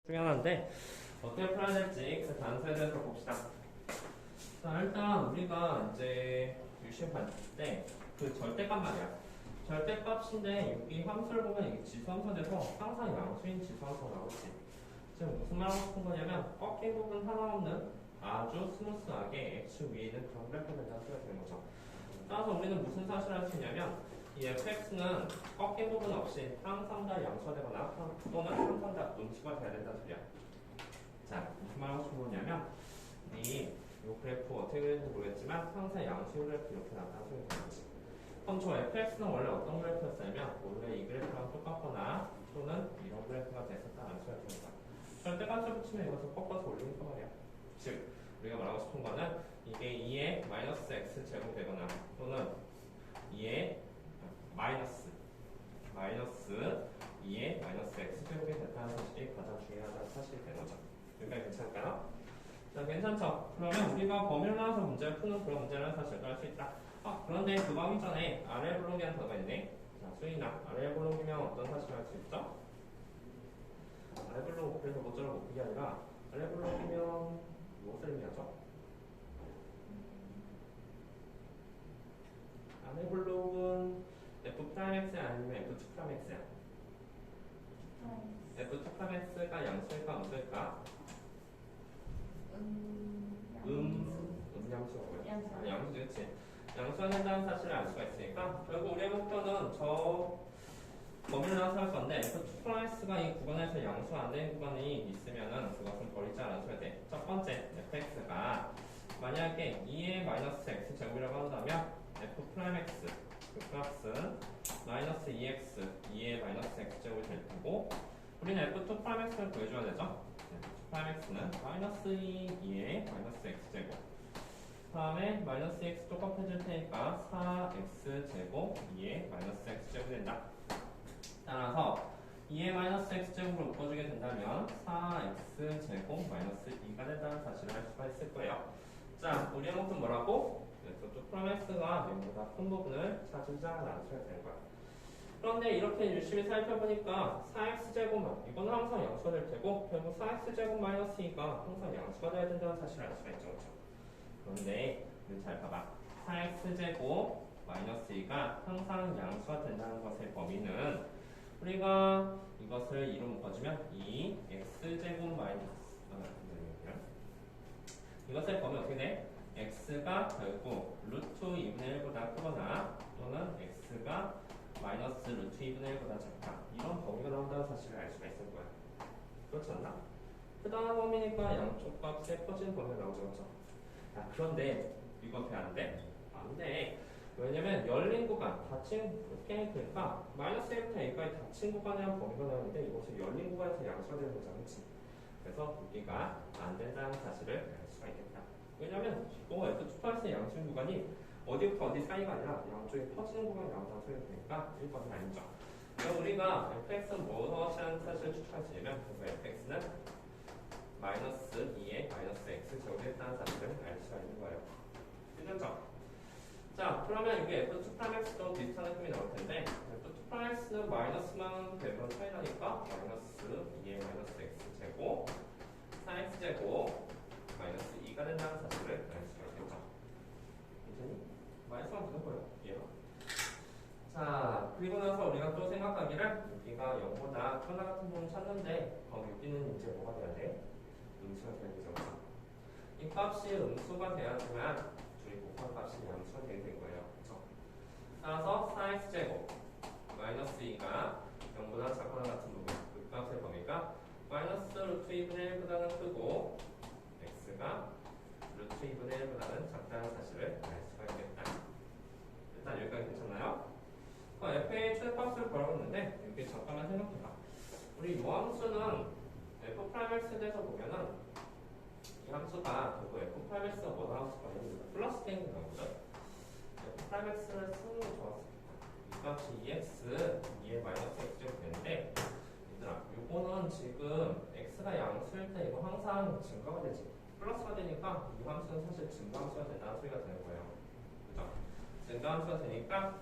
중에 하나인데 어떻게 풀어야 될지 그 단서에 대해서 봅시다. 자, 일단 우리가 이제 유심 봤을 때 그 절대값 말이야. 절대값인데 여기 함수를 보면 이게 지수함수가 돼서 항상 양수인 지수함수가 나오지. 지금 무슨 말하고 싶은 거냐면 꺾인 부분 하나 없는 아주 스무스하게 x 위에 있는 그런 그래프가 된다는 소리가 되는 거죠. 따라서 우리는 무슨 사실을 할 수 있냐면 이 fx는 꺾인 부분 없이 항상 다 양수가 되거나 또는 항상 다 음수가 돼야 된다는 소리야. 자, 무슨 말하고 싶은 거냐면 이 그래프 어떻게 그리는지 모르겠지만 항상 양수의 그래프 이렇게 나타나는 소리가 되는 거지. 그럼 저 fx는 원래 어떤 그래프였냐면 원래 이 그래프랑 똑같거나 또는 이런 그래프가 됐었다는 소리가 되는 거야. 절대값을 붙이면 이것을 꺾어서 올리니까 말이야. 즉 우리가 말하고 싶은 거는 이게 2의 마이너스 x 제곱 되거나 또는 2의 마이너스 2의 마이너스 x 제곱이 됐다는 사실이 가장 중요하다는 사실이 되는 거죠. 여기까지 괜찮을까요? 자, 괜찮죠? 그러면 우리가 범위를 나눠서 문제를 푸는 그런 문제라는 사실을 알 수 있다. 그런데 그거 하기 전에 아래 블록이라는 단어가 있네. 자, 수인아, 아래 블록이면 어떤 사실을 알 수 있죠? 아래 블록, 그래서 모쪼록 못쓰게 아니라 아래 블록이면 무엇을 의미하죠? 아래 블록은 f'(x야 아니면 f2'x야? f2'x가 양수일까 음수일까? 음양수라고요? 양수지, 그치? 양수가 된다는 사실을 알 수가 있으니까 결국 우리의 목표는 저 범위를 나눠서 할 건데 f2'x가 이 구간에서 양수가 안 되는 구간이 있으면은 그것은 버리지 않아줘야 돼. 첫 번째, fx가 만약에 2의 마이너스 x 제곱이라고 한다면 f'x 그 값은 마이너스 2x 2의 마이너스 x 제곱이 될 테고 우리는 f2'x를 구해줘야 되죠. f'x는 마이너스 2의 마이너스 x 제곱 다음에 마이너스 x 똑같아질 테니까 4x 제곱 2의 마이너스 x 제곱이 된다. 따라서 2의 마이너스 x 제곱으로 묶어주게 된다면 4x 제곱 마이너스 2가 된다는 사실을 알 수가 있을 거예요. 자, 우리의 목표 뭐라고? f'x가 0보다 큰 부분을 찾으자라는 소리가 되는 거야. 그런데 이렇게 열심히 살펴보니까 4x제곱 이거는 항상 양수가 될 테고 결국 4x제곱 마이너스 2가 항상 양수가 돼야 된다는 사실을 알 수가 있죠. 그렇죠? 그런데 잘 봐봐. 4x제곱 마이너스 2가 항상 양수가 된다는 것의 범위는 우리가 이것을 2로 묶어주면 2x제곱 마이너스 이것의 범위 어떻게 돼? x가 결국 루트 2분의 1보다 크거나 또는 x가 마이너스 루트 2분의 1보다 작다. 이런 범위가 나온다는 사실을 알 수가 있을 거야. 그렇지 않나? 크다는 범위니까 양쪽 값에 커지는 범위가 나오죠. 그렇죠? 그런데 이거 돼 안 돼? 안 돼. 왜냐면 열린 구간, 닫힌 그러니까 마이너스 1부터 a까지 닫힌 구간에 한 범위가 나오는데 이것을 열린 구간에서 양수가 되는 거잖아. 그치? 그래서 여기가 안 된다는 사실을 알 수가 있겠다. 왜냐면 또 f2+의 양수인 구간이 어디부터 어디 사이가 아니라 양쪽에 퍼지는 구간이 나온다는 소리가 되니까 1번은 아니죠. 그럼 우리가 fx는 무엇이라는 사실을 추측할 수 있냐면 fx는 마이너스 2의 마이너스 x 제곱이 됐다는 사실을 알 수가 있는 거예요. 괜찮죠? 자, 그러면 이게 f2'x도 비슷한 느낌이 나올 텐데 f2'x는 마이너스만 되면 차이 나니까 마이너스 2의 마이너스 x 제곱 4x 제곱 마이너스 2가 된다는 사실을 알 수가 있겠죠. 괜찮니? 마이너스만 되는 거예요. 얘가. 자, 그리고 나서 우리가 또 생각하기를 여기가 0보다 크나 같은 부분 찾는데 여기는 이제 뭐가 돼야 돼? 음수가 돼야 되죠. 이 값이 음수가 돼야지만 둘이 곱한 값이 양수가 되게 된 거예요. 그렇죠? 따라서 4x제곱 마이너스 2가 0보다 작거나 같은 부분 그 값의 범위가 마이너스 루트 2분의 1보다는 크고 x가 루트 2분의 1보다는 작다는 사실을 알 수가 있겠다. 일단 여기까지 괜찮나요? f의 최대값을 구하고있는데 여기 잠깐만 생각해봐. 우리 이 함수는 f'x에 대해서 보면은 이 함수가 결국 f'x가 뭐라 함수가 아닙니다. 플러스 되는 게 나오죠. f'x를 쓰는 게 좋았습니다. 이 값이 2x, 2의 마이너스 x 제곱 되는데 얘들아, 요거는 지금 x가 양수일 때 이거 항상 증가가 되지. 플러스가 되니까 이 함수는 사실 증가함수가 된다는 소리가 되는 거예요. 그죠? 증가함수가 되니까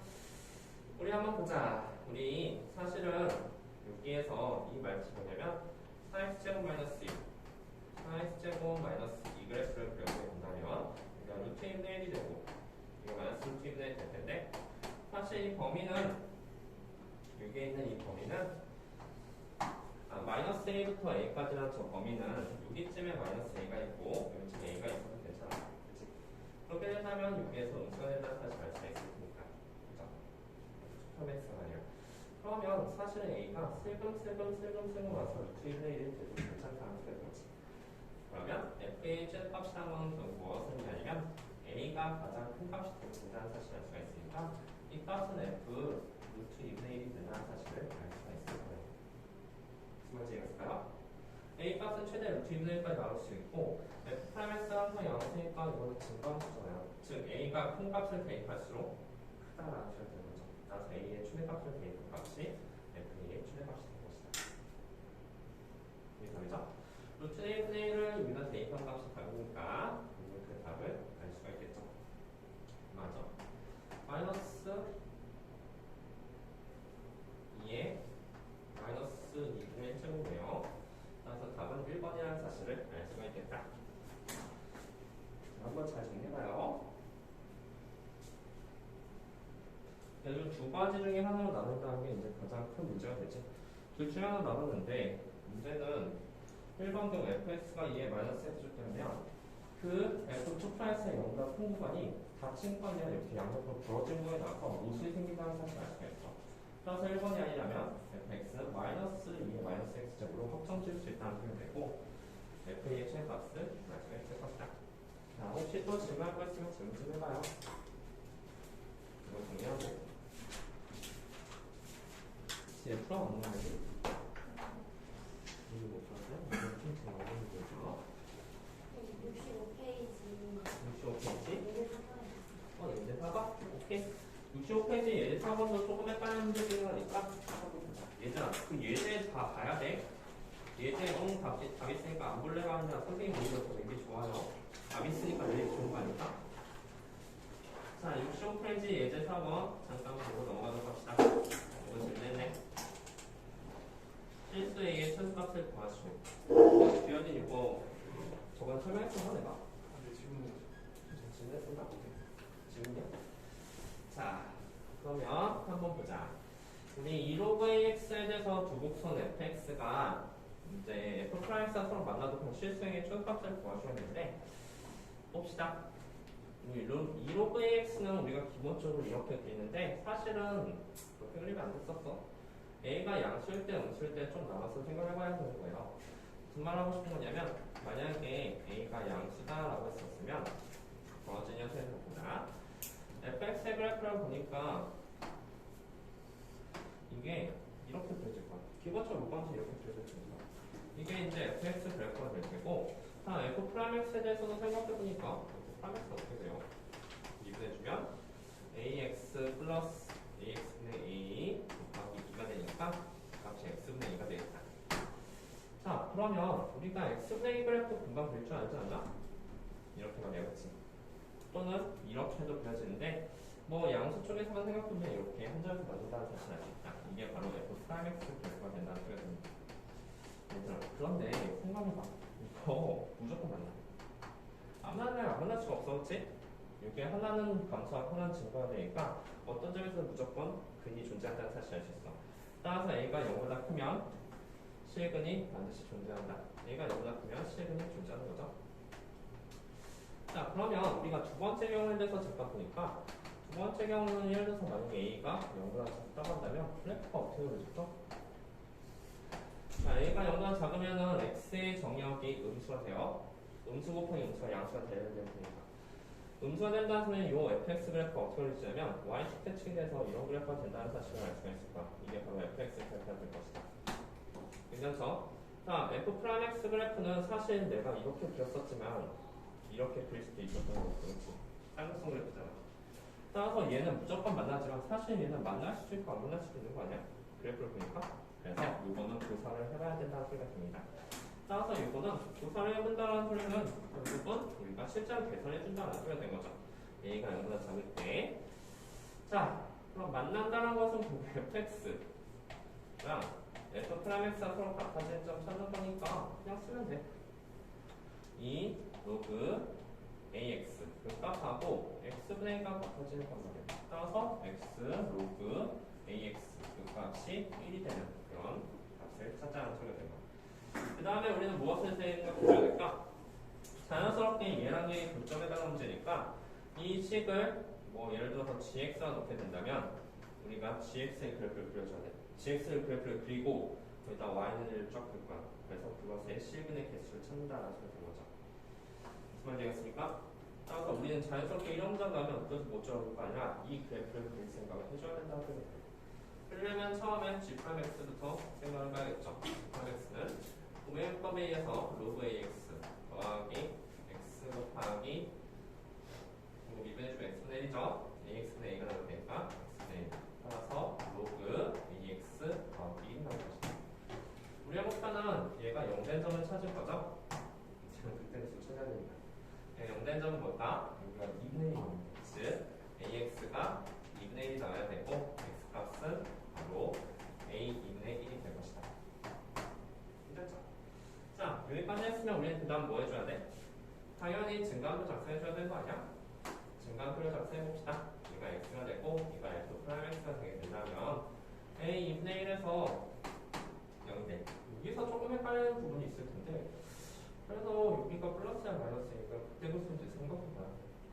우리 한번 보자. 우리 사실은 여기에서 이 말이 뭐냐면 4x제곱 마이너스 2 4x제곱 마이너스 2 그래프를 그려본다면 그러니까 루트 2분의 1이 되고 이거 마이너스 루트 2분의 1이 될 텐데 사실 이 범위는 여기에 있는 이 범위는 마이너스 a부터 a까지라는 저 범위는 여기쯤에 마이너스 a가 있고 여기쯤에 a가 있어도 괜찮아. 그치? 그렇게 된다면 여기에서 음수가 된다는 사실 알 수가 있을 테니까. 그죠? 촉함x가 아니라. 그러면 사실은 a가 슬금 와서 루트 1분의 1이 돼도 괜찮다는 소리인 거지. 그러면 f의 최대값이라는 건 무엇을 의미하냐면 a가 가장 큰 값이 되고 된다는 사실을 알 수가 있으니까 이 값은 f 루트 2분의 1이 된다는 사실을 알 수가 있을 거예요. 무슨 말인지 이해갔을까요? a 값은 최대 루트 2분의 1까지 나올 수 있고 f 프라임에서 항상 양수니까 이거는 증가함수잖아요. 즉 a가 큰 값을 대입할수록 크다라는 소리가 되는 거죠. 따라서 a의 최대값을 대입한 값이 f의 최대값이 될 것이다. 이해가죠? 루트 1분의 1을 여기다 대입한 값이 답이니까 그 답을 알 수가 있겠죠. 맞아. 마이너스 2에 마이너스 2분의 1제곱이에요. 따라서 답은 1번이라는 사실을 알 수가 있겠다. 한번 잘 정리해봐요. 이 두 가지 중에 하나로 나눈다는 게 이제 가장 큰 문제가 되지. 둘 중에 하나 나눴는데 문제는 1번 경우 fx가 2에 마이너스 x를 때면 그 f2 플러스의 0보다 큰 구간이 닫힌 거 아니라 이렇게 양쪽으로 부러진 거에 나서 못이 생긴다는 사실을 알 수가 있어. 따라서 1번이 아니라면 fx 마이너스 2의 마이너스 x제곱으로 확정 지을 수 있다는 표현이 되고 f의 최값을 알 수가 있을 것이다. 자, 혹시 또 질문할 거 있으면 질문 좀 해봐요. 이거 정리하고 뒤에 풀어놓는 거지. 이거 못 풀었어요? 이거 좀 어려운 거죠. 65페이지? 예제 4번? 오케이. 65페이지 예제 4번도 조금 헷갈리는 문제들이 하니까 얘들아, 그 예제 다 봐야 돼. 예제 답 있으니까 안 볼래가 아니라 선생님 보기가 더 되게 좋아요. 답 있으니까 내일 좋은 거 아닐까? 자, 65페이지 예제 4번 잠깐 보고 넘어가도록 합시다. 이거 질문했네. 실수 A의 최소값을 구하시오. 주연이 이거 저번에 설명했던 거 내가? 네, 질문. 질문했었나? 질문이야? 자, 그러면 한번 보자. 우리 2로그 AX에 대해서 두 곡선 fx가 이제 f 프라임과 서로 만나도 그냥 실수행의 최소값을 구하시는데 봅시다. 2로그 AX는 우리가 기본적으로 이렇게 돼 있는데 사실은 그렇게 그리면 안 됐었어. A가 양수일 때 음수일 때 좀 남아서 생각해봐야 되는 거예요. 무슨 말 하고 싶은 거냐면 만약에 A가 양수다라고 했었으면 벌어진 현상에서 보자. fx의 그래프를 보니까 이게 이렇게 그려질 거야. 기본적으로 무관심 이렇게 그려질 거야. 이게 이제 fx 그래프가 될 테고 자, f 프라임 x에 대해서는 생각해보니까 f 프라임 x가 어떻게 돼요? 미분해주면 ax 플러스 ax분의 a 곱하기 2가 되니까 값이 x분의 2가 되겠다. 자, 그러면 우리가 x분의 2 그래프 금방 될 줄 알지 않나? 이렇게 말해야겠지. 또는 이렇게 해도 그려지는데 뭐 양수 쪽에서만 생각해보면 이렇게 한 점에서 만든다는 사실을 알 수 있다. 이게 바로 f 프라임 x 그래프가 된다는 소리가 됩니다. 얘들아, 그런데 생각해봐. 이거 무조건 만나. 안 만나면 안 만날 수가 없어, 그치? 이게 하나는 감소하고 하나는 증가가 되니까 어떤 점에서 무조건 근이 존재한다는 사실을 알 수 있어. 따라서 a가 0보다 크면 실근이 반드시 존재한다. a가 0보다 크면 실근이 존재하는 거죠. 자, 그러면 우리가 두 번째 경우에 대해서 잠깐 보니까 두 번째 경우는 예를 들어서 만약에 a가 0보다 작다고 한다면 그래프가 어떻게 그려졌죠? 자, a가 0보다 작으면은 x의 정의역이 음수가 돼요. 음수 곱하기 음수가 양수가 되는 되니까. 음수가 된다는 소리는 이 fx 그래프가 어떻게 그려지냐면 y축 대칭이 돼서 이런 그래프가 된다는 사실을 알 수가 있을 거야. 이게 바로 fx 그래프가 될 것이다. 괜찮죠? 자, f 프라임 x 그래프는 사실 내가 이렇게 그렸었지만 이렇게 그릴 수도 있었던 거고, 그렇지? 쌍극성 그래프잖아. 따라서 얘는 무조건 만나지만 사실 얘는 만날 수도 있고 안 만날 수도 있는 거 아니야? 그래프를 보니까. 그래서 이거는 조사를 해봐야 된다는 소리가 됩니다. 따라서 이거는 조사를 해본다는 소리는 결국은 우리가 실제로 계산해준다는 소리가 된 거죠. A가 0보다 작을 때. 자, 그럼 만난다는 것은 fx랑 F 프라임 X가 서로 같아지는 점 찾는 거니까 그냥 쓰면 돼. 이 로그 AX 그 값하고 X분의 1과 같아지는 건 말이야. 따라서 X 로그 AX 그 값이 1이 되는 그런 값을 찾아내는 소리가 된 거야. 그 다음에 우리는 무엇을 생각해줘야 될까? 자연스럽게 얘랑 얘의 교점에 관한 문제니까 이 식을 뭐 예를 들어서 gx가 놓게 된다면 우리가 gx의 그래프를 그려줘야 돼. gx의 그래프를 그리고 거기다 y를 쫙 그릴 거야. 그래서 그것의 실근의 개수를 찾는다라는 소리가 된 거죠. 무슨 말이 되겠습니까? 따라서 우리는 자연스럽게 이런 문장 가면 그것을 못 적을 거 아니라 이 그래프를 그릴 생각을 해줘야 된다고 생각해요. 그러려면 처음엔 g'(x부터 생각을 해봐야겠죠. g'(x는 우매법에 의해서 로그 ax 더하기 x 곱하기 이거 미분해주면 x분의 1이죠. ax분의 a가 나올 테니까 x분의 1 따라서 로그 ax 더하기 1 나올 것이다. 우리 목표는 얘가 0된 점을 찾을 거죠. 지금 그때는 좀 찾아야 됩니다. 0된 점은 뭘까? 여기가 2분의 1입니다. 즉 ax가 2분의 1이 나와야 되고 x값은 바로 a 2분의 1이 될 것이다. 됐죠? 자, 여기까지 했으면 우리는 그 다음 뭐 해줘야 돼? 당연히 증가함수 작성해줘야 되는 거 아니야? 증가함수를 작성해봅시다. 얘가 x가 되고 얘가 f 프라임 x가 되게 된다면 a 2분의 1에서 0이 돼. 여기서 조금 헷갈리는 부분이 있을 텐데 그래서 여기가 플러스야 마이너스니까 그때 무슨 뜻 생각해봐.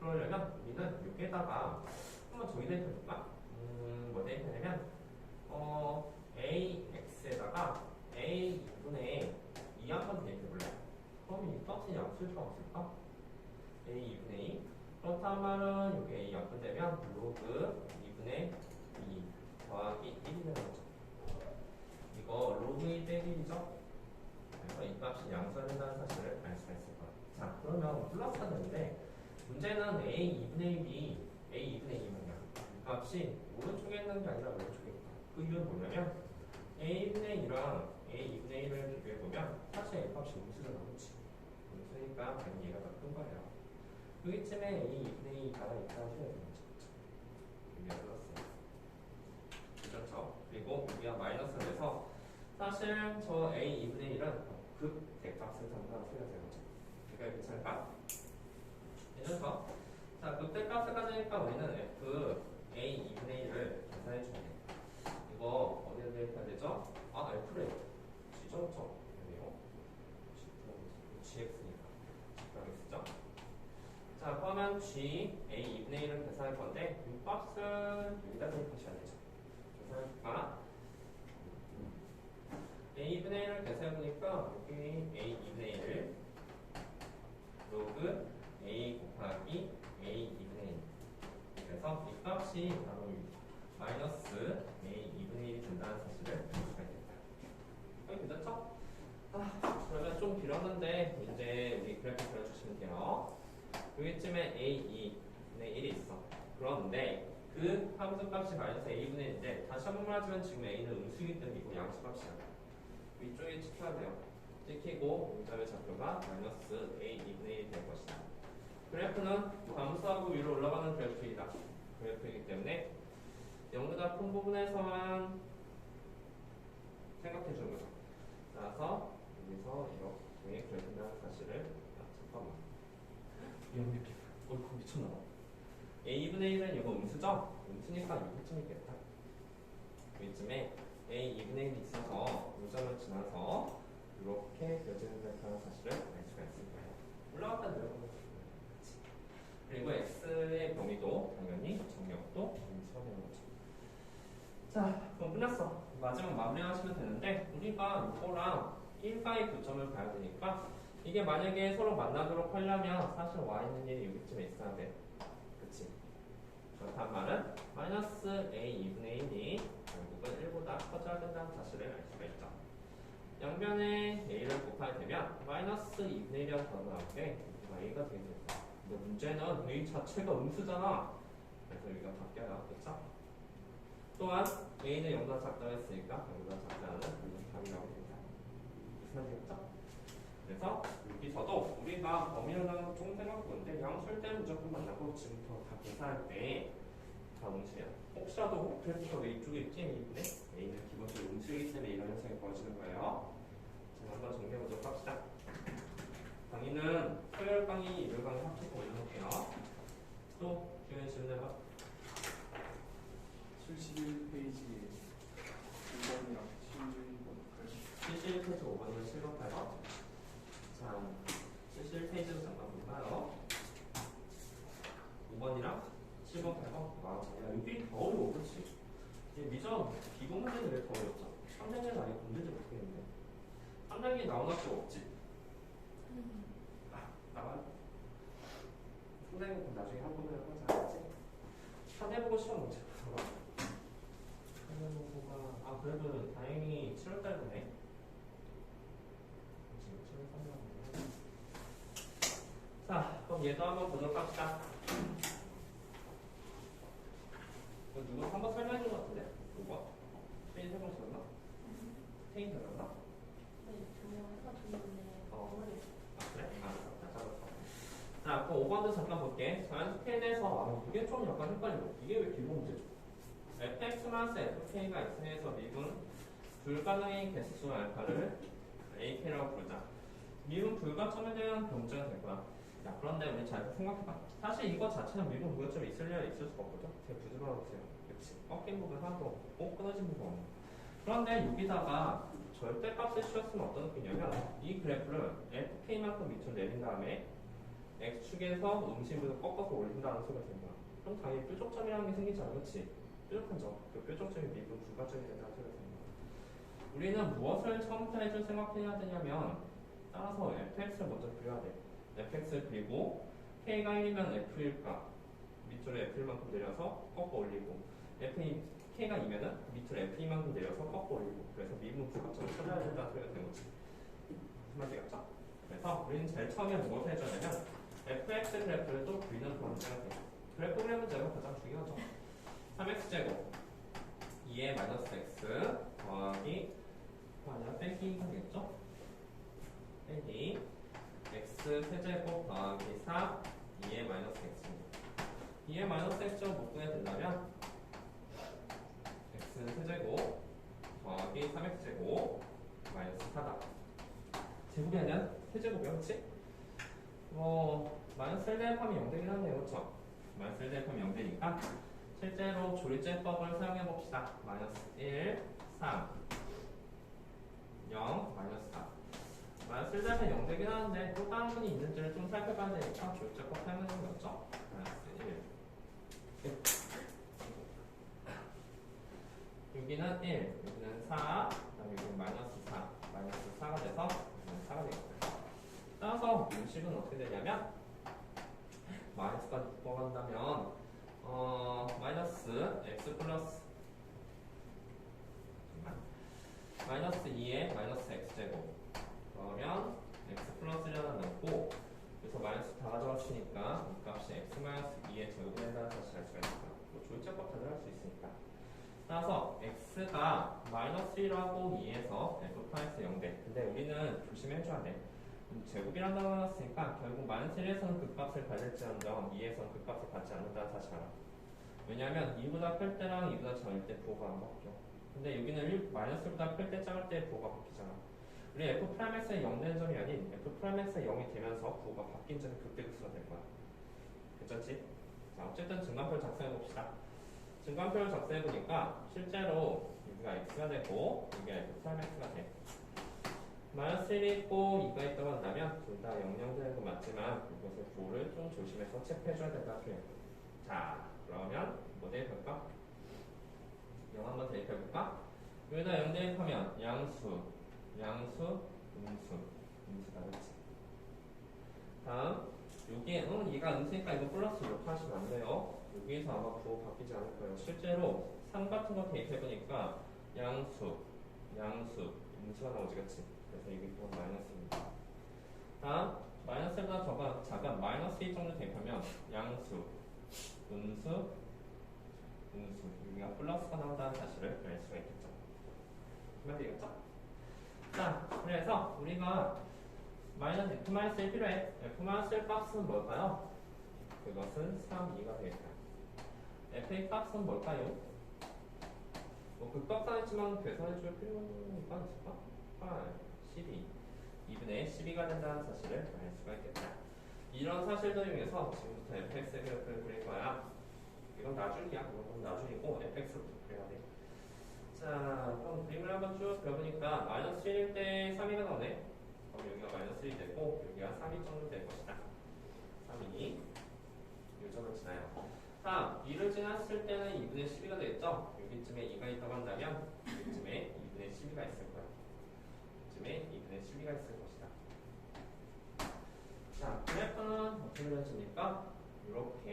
그러려면 우리는 여기에다가 한번 저기 대입해볼까? 뭐 대입하냐면 ax에다가 a 2분의 2 한번 대입해볼래? 그럼 이 값은 양수일까 없을까? a 2분의 2 그렇다는 말은 여기 a 약분되면 로그 2분의 2 더하기 1이 되는 거죠. 이거 로그 1 빼기 1이죠? 그래서 이 값이 양수가 된다는 사실을 알 수가 있을 거야. 자, 그러면 플러스가 되는데 문제는 a 2분의 1이 a 2분의 2만이야. 이 값이 오른쪽에 있는 게 아니라 왼쪽에 있다. 그 이유는 뭐냐면 a 2분의 2랑 a 2분의 1을 비교해보면 사실 a 값이 음수잖아. 그렇지? 음수니까 당연히 얘가 더 큰 거예요. 여기쯤에 a 2분의 2가 있다는 소리가 되는 거죠. 여기가 플러스야. 그렇죠? 그리고 여기가 마이너스가 돼서 사실 저 a 2분의 1은 극대값을 담당하는 소리가 되는 거죠. 그러니까 괜찮을까? 이래서 자, 극대값을 가지니까 우리는 f a 2분의 1을 계산해 줘야 돼. 이거 어디에 대입해야 되죠? 아, f를 g점점 여기요. gx니까 gx죠. 자, 그러면 g a 2분의 1을 계산할 건데 이 값을 여기다 대입하셔야 되죠. 계산해볼까? a 2분의 1을 계산해보니까 여기 a 2분의 1 로그 a 곱하기 a 2분의 1 그래서 이 값이 바로 마이너스 a 2분의 1이 된다는 사실을 알 수가 있겠다. 여기 됐죠? 그러면 좀 길었는데 이제 우리 그래프 그려주시면 돼요. 여기쯤에 a 2분의 1이 있어. 그런데 그 함수값이 마이너스 a분의 1인데 다시 한 번만 하지만 지금 a는 음수이기 때문에 이거 양수값이야. 위쪽에 찍혀야 돼요. 찍히고 문점의 좌표가 마이너스 a 2분의 1이 될 것이다. 그래프는 감소하고 위로 올라가는 그래프이기 때문에 0보다 큰 부분에서만 생각해 주는 거죠. 따라서 여기서 이렇게 그래프라는 사실을 잠깐만 그거 미쳤나봐. a 2분의 1은 이거 음수죠? 음수니까 여기쯤 있겠다. 여기쯤에 a 2분의 1이 있어서 요점을 지나서 이렇게 그려지는 그래프라는 사실을 알 수가 있을 거예요. 올라갔다 내려가는 거죠. 그리고 x의 범위도 당연히 정렬도 음수가 되는 거죠. 자, 그럼 끝났어. 마지막 마무리하시면 되는데 우리가 이거랑 1과의 교점을 봐야 되니까 이게 만약에 서로 만나도록 하려면 사실 y는 1이 여기쯤에 있어야 돼. 그치? 그렇단 말은 마이너스 a 2분의 1이 결국은 1보다 커져야 된다는 사실을 알 수가 있죠. 양변에 a를 곱하게 되면 마이너스 2분의 1이라고 더 나오게 a가 되게 됩니다. 근데 문제는 a 자체가 음수잖아. 그래서 여기가 바뀌어요. 그쵸? 또한 a는 0보다 작다고 했으니까 0보다 작다는 답이 나오게 됩니다. 무슨 말이겠죠? 그래서 여기서도 우리가 범위를 나누는 조금 생각해보는데 양수일 때는 무조건 만나고 지금부터 다 계산할 때 다 음수야. 혹시라도 그래프가 왜 이쪽에 있지? 2분의 A는 기본적으로 음수이기 때문에 이런 현상이 벌어지는 거예요. 자, 한번 정리해보도록 합시다. 강의는 토요일 강의, 일요일 강의 합쳐서 올려놓을게요. 또 기회는 질문 해봐. 71페이지 5번이랑 71페이지 5번이면 실력할까요? 자, 71페이지도 잠깐 볼까요? 5번이랑 7번 8번. 아, 야, 여기 더 어려워, 그렇지? 미적 기본 문제는 왜 더 어렵죠? 3단계는 아예 문제지 못하겠는데. 3단계 나온 학교 없지? 나와요? 3단계 나중에 한 번에 하자, 알지? 사대보고 시험 문제 봐봐. 사대보고가, 아, 그래도 다행히 7월달 보네. 지금 7월 3일. 자, 그럼 얘도 한번 보도록 합시다. 누구 한번 설명해 준 것 같은데? 누가? 페인 설명 들었나? 페인 들었나? 네, 저요. 아까 들었는데 모르겠어요. 아, 그래? 알았어. 자, 그럼 5번도 잠깐 볼게. 자연스케일에서, 아, 이게 좀 약간 헷갈려. 이게 왜 기본 문제죠? fx-fk가 x에서 미분 불가능의 개수 알파를 ak라고 부르자. 미분 불가점에 대한 경우가 될 거야. 야, 그런데 우리 잘 생각해봐. 사실 이거 자체는 미분 불가점이 있을래야 있을 수가 없거든. 되게 부지런하고 보세요. 그치? 꺾인 부분 하나도 없고 끊어진 부분 없고. 그런데 여기다가 절대값을 씌웠으면 어떤 느낌이냐면 이 그래프를 fk만큼 밑으로 내린 다음에 x축에서 음심으로 꺾어서 올린다는 소리가 된 거야. 그럼 당연히 뾰족점이라는 게 생기잖아. 그치? 뾰족한 점. 그 뾰족점이 미분 불가점이 된다는 소리가 된 거야. 우리는 무엇을 처음부터 해줄 생각해야 되냐면 따라서 fx를 먼저 그려야 돼. fx를 그리고 k가 1이면 f일까 밑으로 f일만큼 내려서 꺾어 올리고 k가 2면은 밑으로 f2만큼 내려서 꺾어 올리고 그래서 미분 불가점을 찾아야 된다는 소리가 되는 거지. 무슨 말이겠죠? 그래서 우리는 제일 처음에 무엇을 해줘야 되냐면 fx 그래프를 또 그리는 방식가 돼. 그래프 그리는 제가 가장 중요하죠. 3x제곱 2의 마이너스 x 더하기 아니야 빼기가 되겠죠? 빼기 x 세제곱 더하기 4 2의 마이너스 x입니다. 2의 마이너스 x제곱 못 구해 된다면 x 세제곱 더하기 3x제곱 마이너스 4다. 제곱이 아니라 세제곱이야, 그치? 마이너스 1 대입하면 0 되긴 하네요, 그쵸? 마이너스 1 대입하면 0되니까 실제로 조리제법을 사용해 봅시다. 마이너스 1, 3, 0, 마이너스 4. 마이너스 1 대입하면 0 되긴 하는데 또 다른 분이 있는지를 좀 살펴봐야 되니까 조리제법 사용하는 거였죠? 마이너스 1. 여기는 1, 여기는 4, 그다음에 여기는 마이너스 4, 마이너스 4가 돼서 4가 되겠다. 따라서 음식은 어떻게 되냐면 마이너스가 묶어간다면 마이너스 x 플러스 마이너스 2에 마이너스 x제곱 그러면 x 플러스 1을 하나 넣고 그래서 마이너스 다 가져갔으니까 이 값이 x 마이너스 2의 제곱이 된다는 사실을 알 수가 있을까? 조리제법 다들 할 수 있으니까. 따라서 x가 마이너스 1하고 2에서 f 플러스 0대. 근데 우리는 조심해줘야 돼. 제곱이라는 단어가 나왔으니까 결국 마이너스 1에서는 그 값을 받을지언정 2에서는 그 값을 받지 않는다는 사실 알아. 왜냐하면 2보다 클 때랑 2보다 작을 때 부호가 안 바뀌어. 근데 여기는 마이너스보다 클 때 작을 때 부호가 바뀌잖아. 우리 f'x의 0 되는 점이 아닌 f'x의 0이 되면서 부호가 바뀐 점이 극대극소가 될 거야. 괜찮지? 자, 어쨌든 증간표를 작성해봅시다. 증간표를 작성해보니까 실제로 여기가 x가 되고 여기가 f'x가 돼. 마이너스 1이 있고 2가 있다고 한다면 둘 다 0, 0 되는 거 맞지만 이것의 부호를 좀 조심해서 체크해줘야 된다 소리예요. 자, 그러면 뭐 대입할까? 0 한번 대입해볼까? 여기다 0 대입하면 양수, 음수다, 그렇지? 다음, 여기에는 얘가 음수니까 이거 플러스 이렇게 하시면 안 돼요. 여기에서 아마 부호 바뀌지 않을 거예요. 실제로 3 같은 거 대입해보니까 양수, 음수가 나오지, 그치? 그래서 이게 또 마이너스입니다. 다음, 마이너스보다 작은 마이너스 2 정도 대입하면 양수, 음수, 여기가 플러스가 나온다는 사실을 알 수가 있겠죠. 그러면 되겠죠? 자, 그래서 우리가 f-1 필요해. f-1 값은 뭘까요? 그것은 3, 2가 되겠다. f의 값은 뭘까요? 뭐 극박산했지만 계산해줄 필요가 있을까? 8, 12 2분의 12가 된다는 사실을 알 수가 있겠다. 이런 사실들 중에서 지금부터 fx의 그래프를 그릴 거야. 이건 나중이야. 이건 나중이고 fx부터 그려야 돼. 자, 그럼 그림을 한번 쭉 그려보니까 마이너스 1일 때 3이가 나오네. 그럼 여기가 마이너스 1이 되고 여기가 3이 정도 될 것이다. 3이 이 점을 지나요. 다음 2를 지났을 때는 2분의 12가 되겠죠? 여기쯤에 2가 있다고 한다면 여기쯤에 2분의 12가 있을 거야. 여기쯤에 2분의 12가 있을 것이다. 자, 그래프는 어떻게 그려집니까? 이렇게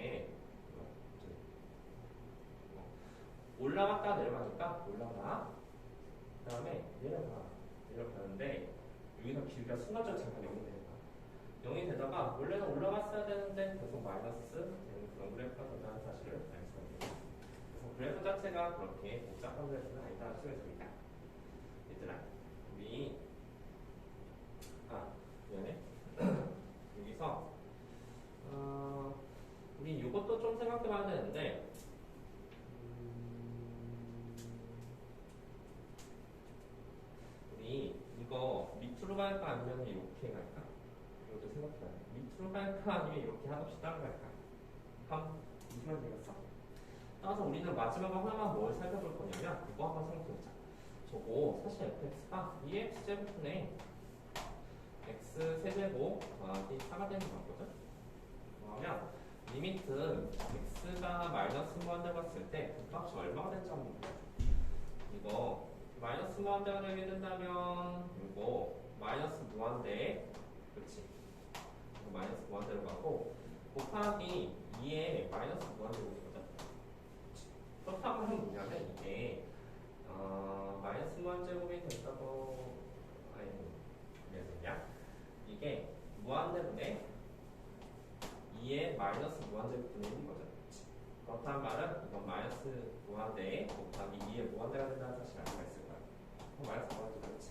올라갔다 내려가니까 올라가. 그 다음에 내려가는데 여기서 길이가 순간적으로 잠깐 0이 되는 거야. 0이 되다가 원래는 올라갔어야 되는데 계속 마이너스 되는 그런 그래프가 된다는 사실을 알 수가 있습니다. 그래서 그래프 자체가 그렇게 복잡한 그래프는 아니다는 수가 있습니다. 얘들아, 우리 미안해. 여기서 우리 이것도 좀 생각해봐야 되는데 우리 이거 밑으로 갈까 아니면 이렇게 갈까? 이것도 생각해봐야 돼. 밑으로 갈까 아니면 이렇게 한없이 따라갈까? 무슨 말인지 알겠어? 따라서 우리는 마지막으로 하나만 뭘 살펴볼 거냐면 이거 한번 생각해보자. 저거 사실 fx가 2x제곱분의 x 세제곱 더하기 4가 되는 거 같거든? 그러면 리미트 x가 마이너스 무한대가 갔을 때 그 값이 얼마가 되는지 한번 보자. 이거 마이너스 무한대가 되게 된다면 이거 마이너스 무한대, 그렇지? 이거 마이너스 무한대로 가고 곱하기 2에 마이너스 무한제곱이거든? 그렇다고 하면 뭐냐면 이게 마이너스 무한제곱이 된다고 그래야 되냐? 이게 무한대분의 2의 마이너스 무한제곱분의 1이거든. 그렇다는 말은 이건 마이너스 무한대에 곱하기 2의 무한대가 된다는 사실을 알 수가 있을 거야. 그럼 마이너스 무한대 그렇지.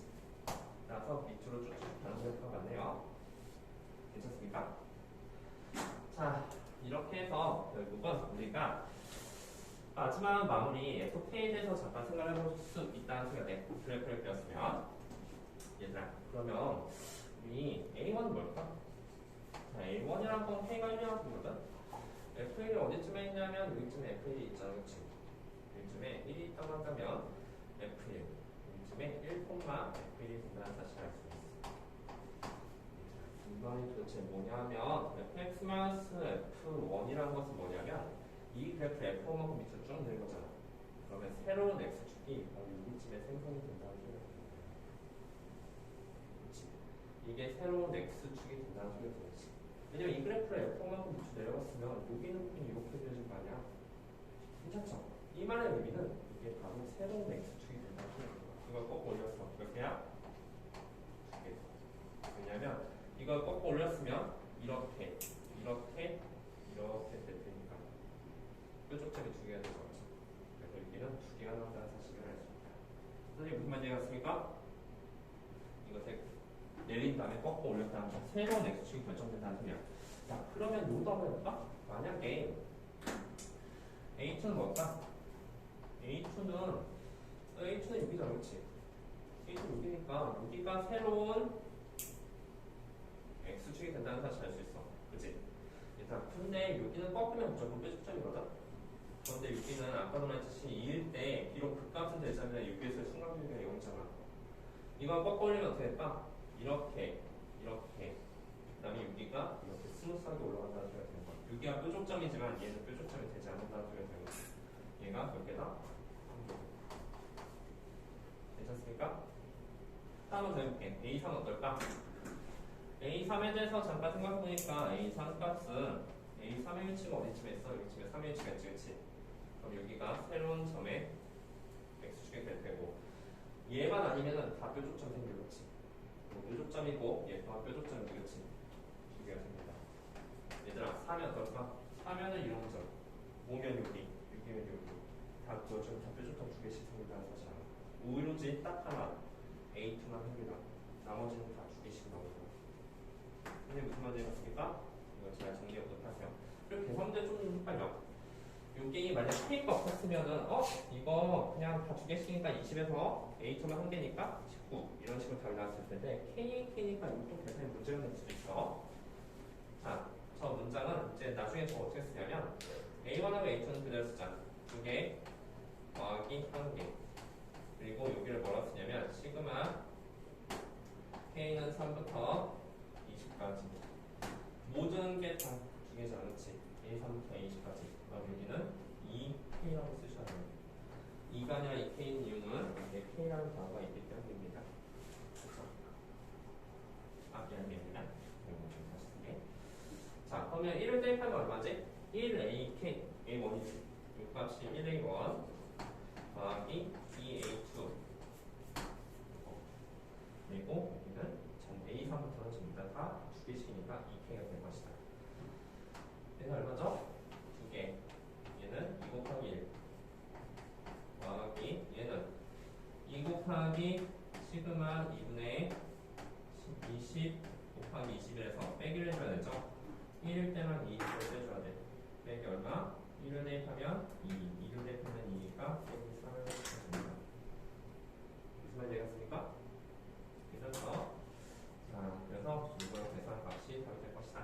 따라서 밑으로 쭉쭉 가는 그래프가 맞네요. 괜찮습니까? 자, 이렇게 해서 결국은 우리가 마지막 마무리 FK에 대해서 잠깐 생각을 해볼 수 있다는 소리가 돼. 그래프를 그렸으면 얘들아, 그러면 우리 A1은 뭘까? 자, A1이란 건 K가 1이라고 보거든? F1이 어디쯤에 있냐면 여기쯤에 F1이 있잖아, 그치? 여기쯤에 1이 있다고 한다면 F1 여기쯤에 1, F1이 된다는 사실을 알 수 있어. 이번이 도대체 뭐냐면 fx-f1이라는 것은 뭐냐면 이 그래프 f1만큼 밑으로 쭉 내린 거잖아. 그러면 새로운 x축이 바로 여기쯤에 생성이 된다는 소리가 됩니다. 그렇지? 이게 새로운 x축이 된다는 소리가 되지. 왜냐면 이 그래프를 f1만큼 밑으로 내려갔으면 여기는 이렇게 되어진 거 아니야? 괜찮죠? 이 말의 의미는 이게 바로 새로운 x축이 된다는 소리가 됩니다. 이걸 꼭 올렸어. 몇 개야? 2개. 왜냐면 이걸 꼭 올렸으면 이렇게 될 테니까 뾰족점이 2개가 되죠. 그래서 여기는 2개가 나온다는 사실을 알 수 있다. 선생님 무슨 말인지 알았습니까? 이것을 내린 다음에 꺾어 올렸다는 건 새로운 x축이 결정된다는 소리야. 자, 그러면 요도 한번 해볼까? 만약에 A2는 뭘까? A2는 여기잖아, 그렇지? A2는 여기니까 여기가 새로운 x축이 된다는 사실 알 수 있어. 그치? 일단 근데 여기는 꺾으면 무조건 뾰족점이거든? 그런데 여기는 아까도 말했듯이 2일 때 비록 극값은 되자면 여기에서의 순간비율이 0이잖아. 이걸 꺾어 올리면 어떻게 될까? 이렇게 그 다음에 여기가 이렇게 스무스하게 올라간다는 소리가 되는 거야. 여기가 뾰족점이지만 얘는 뾰족점이 되지 않는다는 소리가 되는 거야. 얘가 몇 개다? 괜찮습니까? 다음은 더 해볼게. A3 어떨까? A3에 대해서 잠깐 생각해보니까 A3 값은 A3의 위치가 어디쯤에 있어? 여기쯤에 3의 위치가 있지, 그치? 그럼 여기가 새로운 점의 X축이 될 테고 얘만 아니면은 다 뾰족점 생기겠지. 뾰족점이고 얘 또한 뾰족점이 되겠지. 2개가 생긴다. 얘들아 3면 어떨까? 3면은 이런 점 5면 여기 6이면 여기 다 그어주면 다 뾰족점 2개씩 생긴다는 사실 알아. 오로지 딱 하나 A2만 생기다. 나머지는 다 2개씩 나오고. 선생님 무슨 말인지 알았습니까? 이거 잘 정리하도록 하세요. 그리고 계산문제 좀 헷갈려. 요 게임이 만약 K가 없었으면은 이거 그냥 다 두 개씩이니까 20에서 A2만 한 개니까 19 이런 식으로 답이 나왔을 텐데 K니까 이것도 계산에 문제가 될 수도 있어. 자, 저 문장은 이제 나중에 저 어떻게 쓰냐면 A1하고 A2는 그대로 쓰자. 두 개 더하기 한 개. 그리고 여기를 뭐라 쓰냐면 시그마 K는 3부터 20까지 모든 게 다 두 개잖아, 그렇지? A3부터 A20까지. 그럼 여기는 2K라고 쓰셔야 돼요. 2가 아니라 2K인 이유는 여기에 K라는 단어가 있기 때문입니다. 그렇죠? 미안합니다. 다시 쓸게. 자, 그러면 1을 대입하면 얼마지? 1AK, A1이지. 이 값이 1A1 더하기 2A2. 그리고 여기는 전 A3부터는 전부 다 두 개씩이니까 2K가 될 것이다. 얘는 얼마죠? 두 개. 얘는 2 곱하기 1 더하기 얘는 2 곱하기 시그마 2분의 20 곱하기 21에서 빼기를 해줘야 되죠. 1일 때만 2를 빼줘야 돼. 빼기 얼마? 1을 대입하면 2, 2를 대입하면 2니까 빼기 3을 해줍니다. 무슨 말인지 알겠습니까? 그래서 그래서 이번 계산 값이 답이 될 것이다.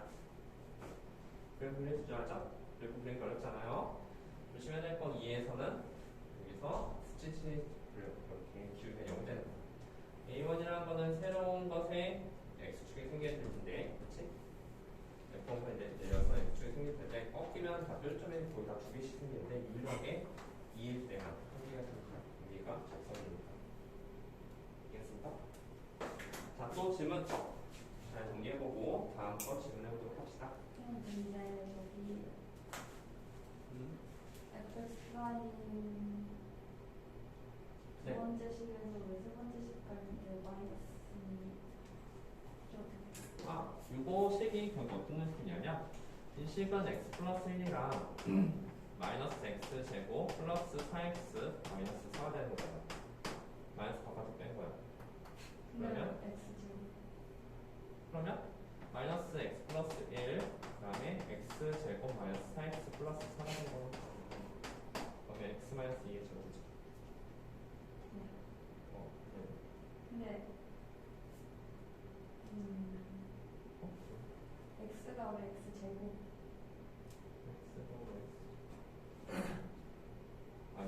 그래프 그림 주저하죠? 그래프 그림 어렵잖아요. 조심해야 될 건 2에서는 여기서 스치치 이렇게 기울기가 0 되는 거야. A1이라는 거는 새로운 것에 X축이 생겨질 텐데, 그렇지? F1가 이제 내려서 X축이 생길 텐데 꺾이면 다 뾰점에 거의 다 두 개씩 생기는데 유일하게 2일 때만 한 개가 생겨요. 여기가 적선이니까. 이해했습니까? 자, 또 질문 잘 정리해보고 다음 거 질문해보도록 합시다. 근데 저기 FX라인 두 네. 번째 식에서 왜 세 번째 식까지 마이너스니 좀 이거 식이 결국 어떤 느낌이냐면 이 식은 x 플러스 1이랑 마이너스 x 제곱 플러스 4x 마이너스 4가 되는 거잖아. 마이너스 바깥으로 뺀 거야. 그러면? 그러면 마이너스 x 플러스 1 그다음에 x 제곱 마이너스 4x 플러스 4가 되는 거는 그러면 x 마이너스 2의 제곱이죠. 네. 근데 x가 왜 x 제곱?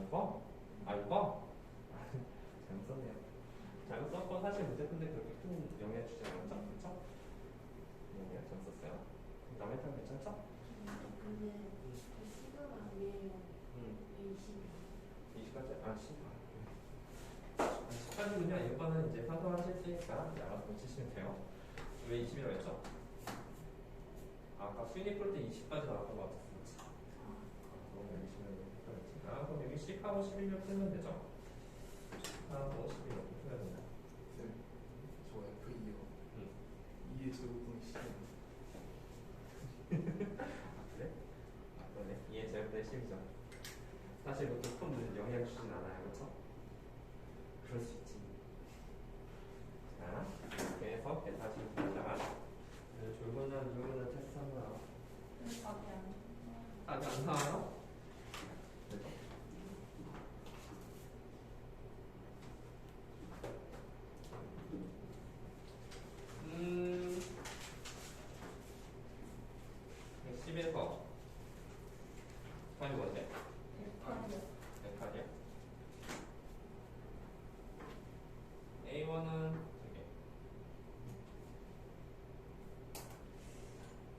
이거? 이거? 잘못 썼네요. 잘못 썼고 사실 문제 푼데 그렇게 큰 영향 주지 않았죠? 그렇죠? 영향 잘 썼어요. 남의 편 괜찮죠? 근데 그 시그마 위에요. A10. 20까지? 10까지는요. 이거는 이제 상상하실 수 있으니까 이제 알아서 고치시면 돼요. 왜 20이라고 했죠? 아까 수인이 풀때 20까지 나왔던 것 같았어. 그럼 여기 10을 했으니까 그럼 여기 10하고 11을 풀면 되죠? 10하고 11을 풀면 된다. 쌤, 저 F2요. 2의 제곱분의 10. 그래? 그러네. 2의 제곱분의 10이죠. 사실 그것도 큰 영향 주진 않아요. 그렇죠? 그럴 수 있지. 자, 이렇게 해서 계산하시면 됩니다. 졸고는 테스트 한 거야. 답이 안 나와요? 그래서 음 110에서 답이 뭔데? 108이야. A1은 2개,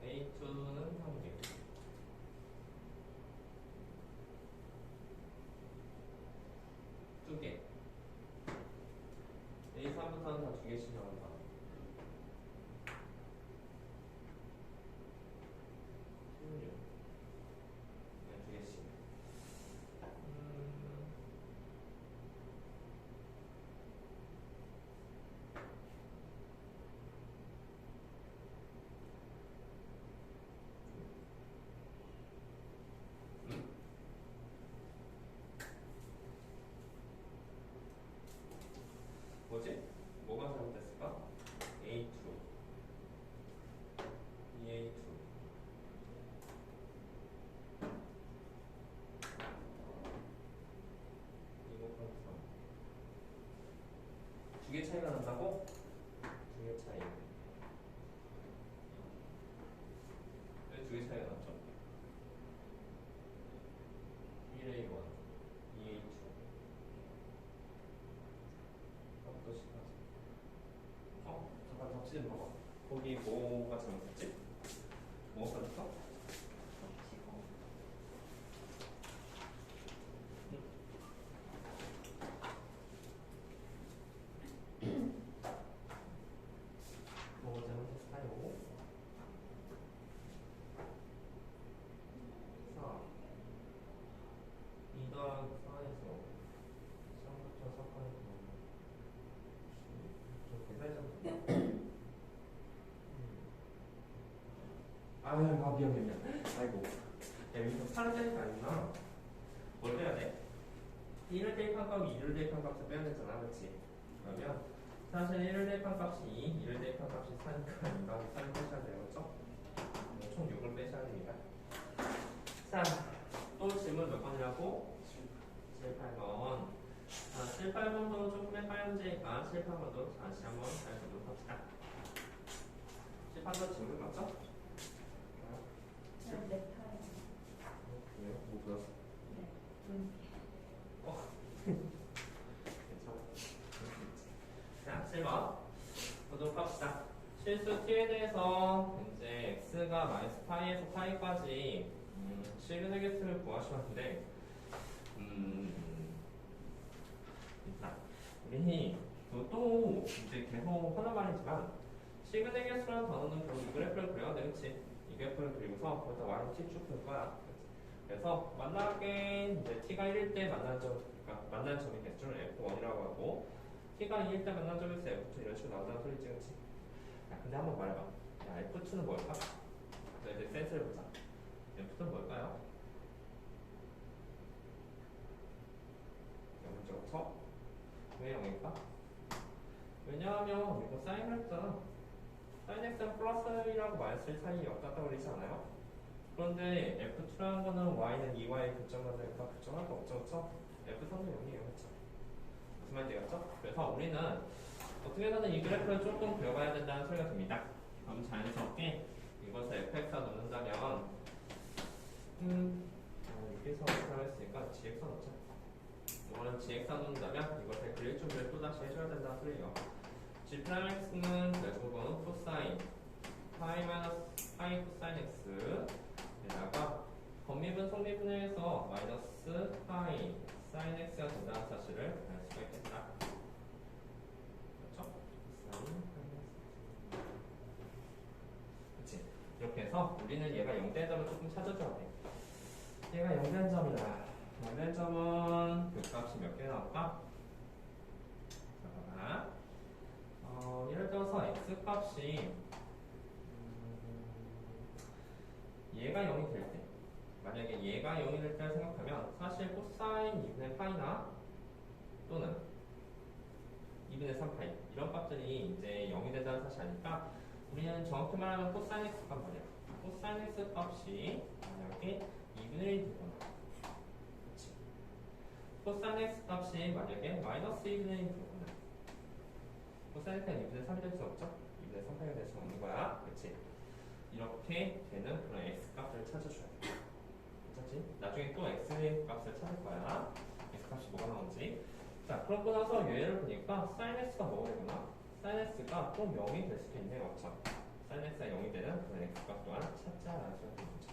A2는 1개. 두 개. A3부터는 다 두 개씩 나온다. 두 개씩. 우리 뭐가 잘못했지? 뭐가 빠졌어? 뭐가 잘못했어요? 자, 2 더하기 4에서 3부터 4까지 좀 계산이 좀 아유, 미안. 아이고. 야, 여기서 4를 떼니까 아니구나. 뭘 빼야 돼? 1을 대입한 값, 2를 대입한 값을 빼야 되잖아, 그렇지? 그러면 사실 1을 대입한 값이 2, 2를 대입한 값이 4니까 2가 3을 빼셔야 돼요, 그렇죠? 총 6을 빼셔야 됩니다. 자, 또 질문 몇 번이라고? 7, 8번. 자, 7, 8번도 조금 헷갈려 문제니까 7, 8번도 다시 한번 잘 보도록 합시다. 7, 8번 질문 맞죠? 그냥 내 팔. 그래요? 뭐 그렸어? 네. 괜찮아. 자, 7번 보도록 합시다. 실수 t에 대해서 이제 x가 마이너스 파이에서 파이까지 실근의 개수를 구하시는데 일단 우리 또 이제 계속 하는 말이지만 실근의 개수라는 단어는 결국 이 그래프를 그려야 돼, 그렇지? 이 그래프를 그리고서 거기다 y로 t 쭉 그릴 거야. 그래서 만나게 이제 t가 1일 때 만난 점의 개수를 f1이라고 하고 t가 2일 때 만난 점에서 f2 이런 식으로 나온다는 소리지, 그렇지? 야, 근데 한번 말해봐. 야, f2는 뭘까? 자, 이제 센스를 보자. f2는 뭘까요? 0이죠, 그쵸? 왜 0일까? 왜냐하면 이거 사인을 했잖아. 사인 x는 플러스 1이라고 마이너스 1 사이에 없다고 그러지 않아요? 그런데 F2라는 거는 Y는 2Y에 교점하니까 교점할 거 없죠, 그쵸? F3도 0이에요, 그쵸? 무슨 말인지 알겠죠? 그래서 우리는 어떻게든 이 그래프를 조금 그려봐야 된다는 소리가 듭니다. 그럼 자연스럽게 이것을 fx가 넣는다면 여기서 어떻게 했으니까 gx가 넣자. 이거는 gx가 넣는다면 이것을 그릴 준비를 또다시 해줘야 된다는 소리예요. g'x는 결국은 코사인 파이 마이너스 파이 코사인 x 에다가 건미분 성미분을 해서 마이너스 파이 사인 x가 된다는 사실을 알 수가 있겠다. 그렇죠? 그치? 이렇게 해서 우리는 얘가 0된 점을 조금 찾아줘야 돼. 얘가 0된 점이다. 0된 점은 그 값이 몇 개 나올까? 자, 봐봐. 예를 들어서 x 값이 얘가 0이 될 때, 만약에 얘가 0이 될 때를 생각하면 사실 코사인 2분의 파이나 또는 2분의 3파이 이런 값들이 이제 0이 된다는 사실 아니까 우리는 정확히 말하면 코사인 x 값 말이야. 코사인 x 값이 만약에 2분의 1이 되거나 그렇지. 코사인 x 값이 만약에 마이너스 2분의 1이 되거나 코사인 x는 2분의 3이 될 수 없죠? 2분의 3파이가 될 수 없는 거야. 그렇지? 이렇게 되는 그런 x 값을 찾아줘야 돼. 괜찮지? 나중에 또 x 값을 찾을 거야. x 값이 뭐가 나오는지. 자, 그러고 나서 얘를 보니까 sin x가 뭐가 되거나 sin x가 또 0이 될 수도 있네요. 그렇죠? sin x가 0이 되는 그런 x 값 또한 찾자라는 소리가 되는 거죠.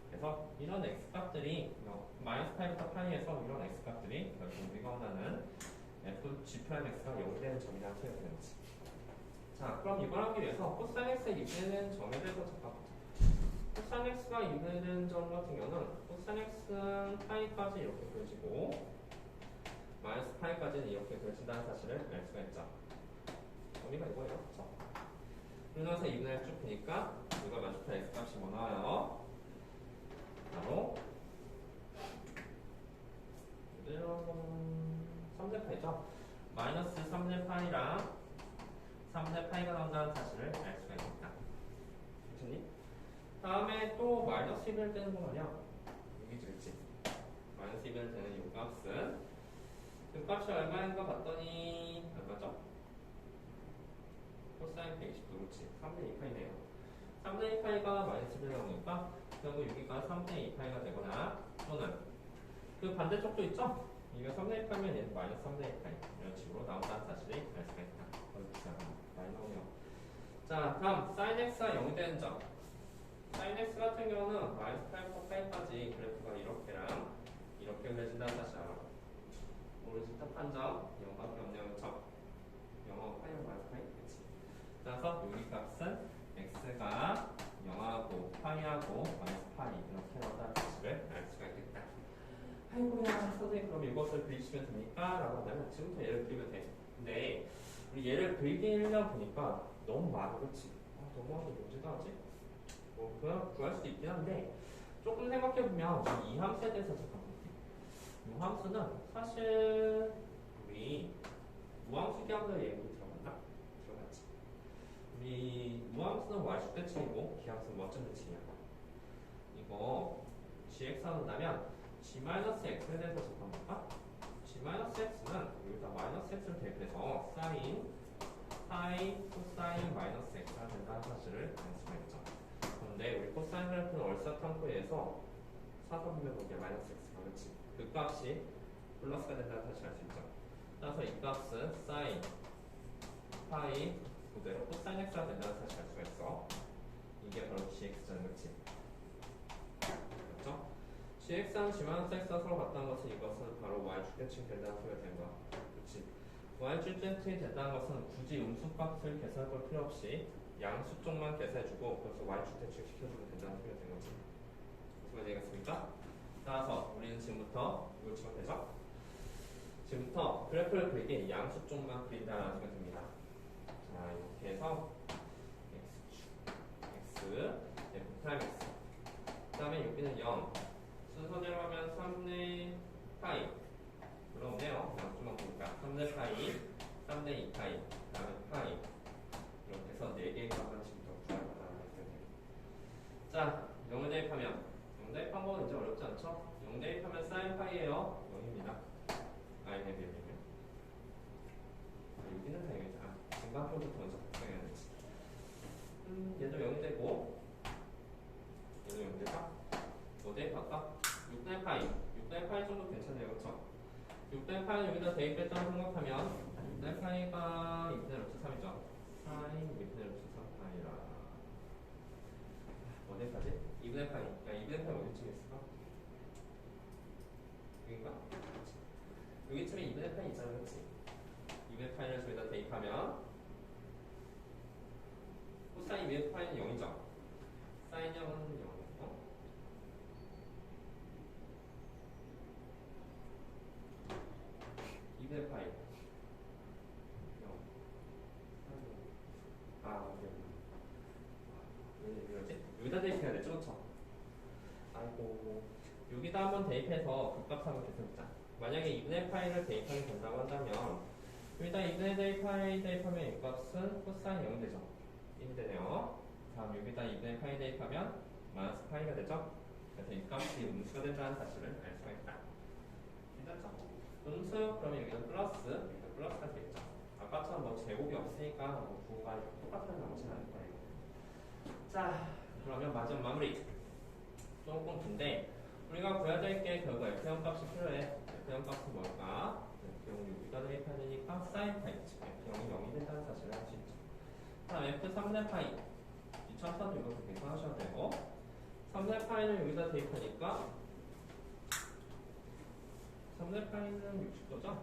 그래서 이런 x 값들이 마이너스 파이부터 파이에서 이런 x 값들이 결국 우리가 원하는 f g'x가 0이 되는 점이라는 소리가 되는 거지. 자, 그럼 이걸 하기 위해서 코사인 x가 2분의 되는 점에 대해서 잠깐 보자. 코사인 x가 2분의 되는 점 같은 경우는 코사인 x는 파이까지 이렇게 그려지고 마이너스 파이까지는 이렇게 그려진다는 사실을 알 수가 있죠. 의미가 이거예요. 그렇죠? 그러고 나서 2분의 1쭉 푸니까 이거 맞춤타 x 값이 뭐 나와요? 바로 3대 파이죠? 마이너스 3대 파이랑 3분의 파이가 나온다는 사실을 알 수가 있습니다. 괜찮니? 다음에 또 마이너스 1을 떼는 건 아니야. 여기지, 그치? 마이너스 1을 떼는 이 값은 그 값이 얼마인가 봤더니 얼마죠? 코사인 120도, 그렇지? 3분의 2파이네요. 3분의 2파이가 마이너스 1을 나오니까 결국 여기가 3분의 2파이가 되거나 또는 그 반대쪽도 있죠? 이거 3분의 2파이면 얘는 마이너스 3분의 2파이 이런 식으로 나온다는 사실이 알 수가 있다. 많이 나오네요. 자, 다음 sin x가 0이 되는 점. sin x 같은 경우는 마이너스 8부터 8까지 그래프가 이렇게랑 이렇게 그려진다는 사실 알아. 오른쪽 탑한 점, 0밖에 없네요. 점. 0하고 8이랑 마이너스 8. 그치? 따라서 여기 값은 x가 0하고 8하고 마이너스 8이 이렇게 나온다는 사실을 알 수가 있겠다. 아이고야, 선생님 그럼 이것을 그리시면 됩니까? 라고 한다면 지금부터 얘를 그리면 돼. 근데 우리 얘를 그리려고 보니까 너무 많아, 그렇지? 너무 하면 문제도 하지? 뭐 그냥 구할 수도 있긴 한데 조금 생각해보면 이 함수에 대해서 잠깐 볼게. 이 함수는 사실 우리 무함수 기함수 얘기 들어봤나? 들어봤지? 우리 무함수는 y축 대칭이고 기함수는 뭐점 대칭이야. 이거 gx 한다면 g-x에 대해서 잠깐 볼까? g-x는 여기다 마이너스 x를 대입해서 sin, 파이, 코사인, 마이너스 x가 된다는 사실을 알 수가 있죠. 그런데 우리 코사인 그래프는 얼사탐구에서 사선분면 보기에 마이너스 x가 그렇지. 그 값이 플러스가 된다는 사실을 알 수 있죠. 따라서 이 값은 sin, 파이, 그대로 코사인 x가 된다는 사실을 알 수가 있어. 이게 바로 gx잖아, 그렇지? 그렇죠? gx랑 g-x가 서로 같다는 것은 이것은 바로 y축 대칭 된다는 소리가 되는 거야. 그렇지? y축 대칭이 된다는 것은 굳이 음수값을 계산할 걸 필요 없이 양수 쪽만 계산해주고 그래서 y축 대칭 시켜주면 된다는 소리가 되는 거지. 무슨 말인지 알겠습니까? 따라서 우리는 지금부터 이걸 치면 되죠? 지금부터 그래프를 그리기 양수 쪽만 그린다는 소리가 됩니다. 자, 이렇게 해서 x축, x, f 프라임 x 그 다음에 여기는 0 순서대로 하면 3의 파이 물어오네요. 양수만 보니까 3의 파이, 3의 2파이, 그 다음에 파이 이렇게 해서 4개의 값을 지금부터 구하겠다는 거예요. 자, 0을 대입하면 0 대입한 건 이제 어렵지 않죠? 0 대입하면 sin 파이예요. 0입니다. 아니, 네. 여기는 다행이죠. 증가표부터 먼저 작성해야 되지. 얘도 0이 되고 얘도 0이 되죠? 뭐 대입할까? 6분의 파이 6분의 파이 정도 괜찮네요, 그렇죠? 6분의 파이는 여기다 대입했다고 생각하면 6분의 파이가 2분의 루트 3이죠. sin 2분의 루트 3파이라 뭐 대입하지? 2분의 파이. 야, 2분의 파이 어디쯤에 있을까? 여긴가? 여기쯤에 2분의 파이 있잖아, 그렇지? 2분의 파이를 저기다 대입하면 코사인 2분의 파이는 0이죠? 사인 0은 0. 2분의 파이 0. 왜 이러지? 여기다 대입해야 되죠, 그렇죠? 아이고, 여기다 한번 대입해서 그 값 한번 계산해보자. 만약에 2분의 파이를 대입하게 된다고 한다면 여기다 2분의 파이 대입하면 이 값은 코사인 0이 되죠. 1이 되네요. 다음 여기다 2분의 파이 대입하면 마이너스 파이가 되죠. 그래서 이 값이 음수가 된다는 사실을 알 수가 있다. 괜찮죠? 음수 그러면 여기는 플러스, 여기는 플러스가 되겠죠. 아까처럼 뭐 제곱이 없으니까 뭐 부호가 똑같은 나오진 않을 거예요. 자, 그러면 마지막 마무리. 조금 긴데 우리가 구해야 될 게 결국 F0 값이 필요해. F0 값은 뭘까? F0이 여기다 대입해야 되니까 사인 파이, 즉 F0이 0이 된다는 사실을 알 수 있죠. 다음 F 3분의 파이 2차선도 이것도 계산하셔야 되고 3분의 파이는 여기다 대입하니까 3분의 파이는 60도죠?